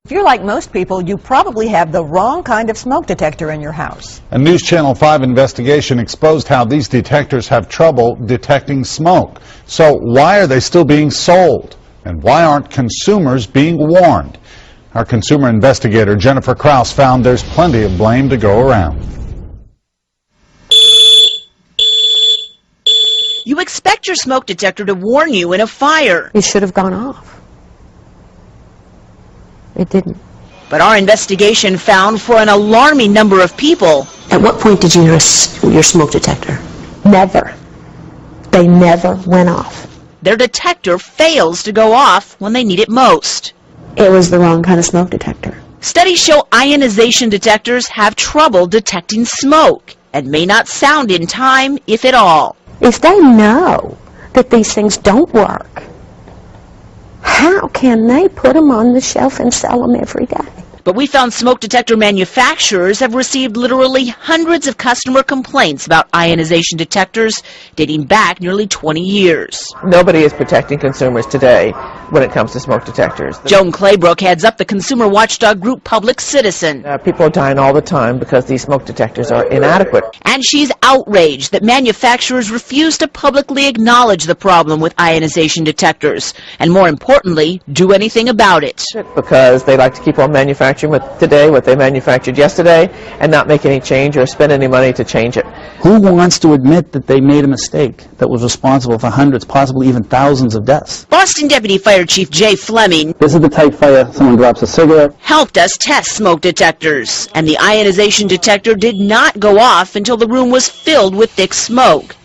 If you're like most people, you probably have the wrong kind of smoke detector in your house. A News Channel 5 investigation exposed how these detectors have trouble detecting smoke. So why are they still being sold? And why aren't consumers being warned? Our consumer investigator, Jennifer Krause, found there's plenty of blame to go around. You expect your smoke detector to warn you in a fire. It should have gone off. It didn't. But our investigation found for an alarming number of people, At what point did you hear your smoke detector? Never. They never went off. their detector fails to go off when they need it most. It was the wrong kind of smoke detector. Studies show ionization detectors have trouble detecting smoke and may not sound in time, if at all. If they know that these things don't work, how can they put them on the shelf and sell them every day? But we found smoke detector manufacturers have received literally hundreds of customer complaints about ionization detectors dating back nearly 20 years. Nobody is protecting consumers today when it comes to smoke detectors. Joan Claybrook heads up the consumer watchdog group Public Citizen. People are dying all the time because these smoke detectors are inadequate. And she's outraged that manufacturers refuse to publicly acknowledge the problem with ionization detectors, and more importantly, do anything about it. Because they like to keep on manufacturing with today what they manufactured yesterday and not make any change or spend any money to change it. Who wants to admit that they made a mistake that was responsible for hundreds, possibly even thousands of deaths? Boston Deputy Fire Chief Jay Fleming, This is the type fire someone drops a cigarette. helped us test smoke detectors, and the ionization detector did not go off until the room was filled with thick smoke.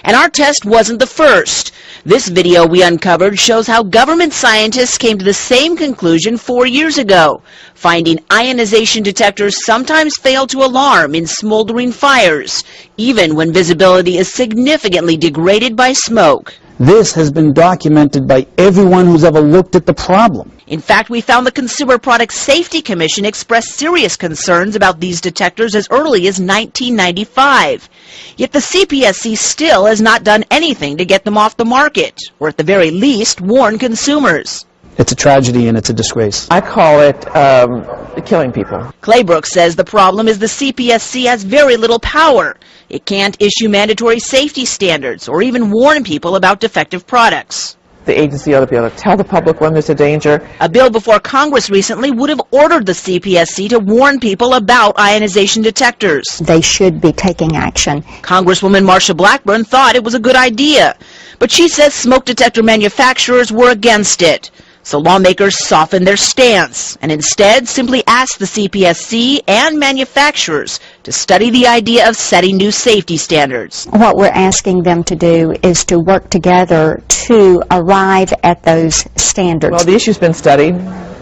And our test wasn't the first. This video we uncovered shows how government scientists came to the same conclusion 4 years ago, finding ionization detectors sometimes fail to alarm in smoldering fires, even when visibility is significantly degraded by smoke. This has been documented by everyone who's ever looked at the problem. In fact, we found the Consumer Product Safety Commission expressed serious concerns about these detectors as early as 1995. Yet the CPSC still has not done anything to get them off the market, or at the very least, warn consumers. It's a tragedy and it's a disgrace. I call it killing people. Claybrook says the problem is the CPSC has very little power. It can't issue mandatory safety standards or even warn people about defective products. The agency ought to be able to tell the public when there's a danger. A bill before Congress recently would have ordered the CPSC to warn people about ionization detectors. They should be taking action. Congresswoman Marsha Blackburn thought it was a good idea, but she says smoke detector manufacturers were against it. So lawmakers softened their stance and instead simply asked the CPSC and manufacturers to study the idea of setting new safety standards. What we're asking them to do is to work together to arrive at those standards. Well, the issue's been studied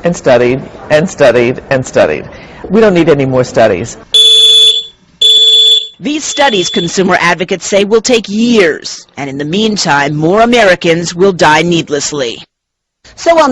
and studied and studied and studied. We don't need any more studies. These studies, consumer advocates say, will take years, and in the meantime, more Americans will die needlessly. So on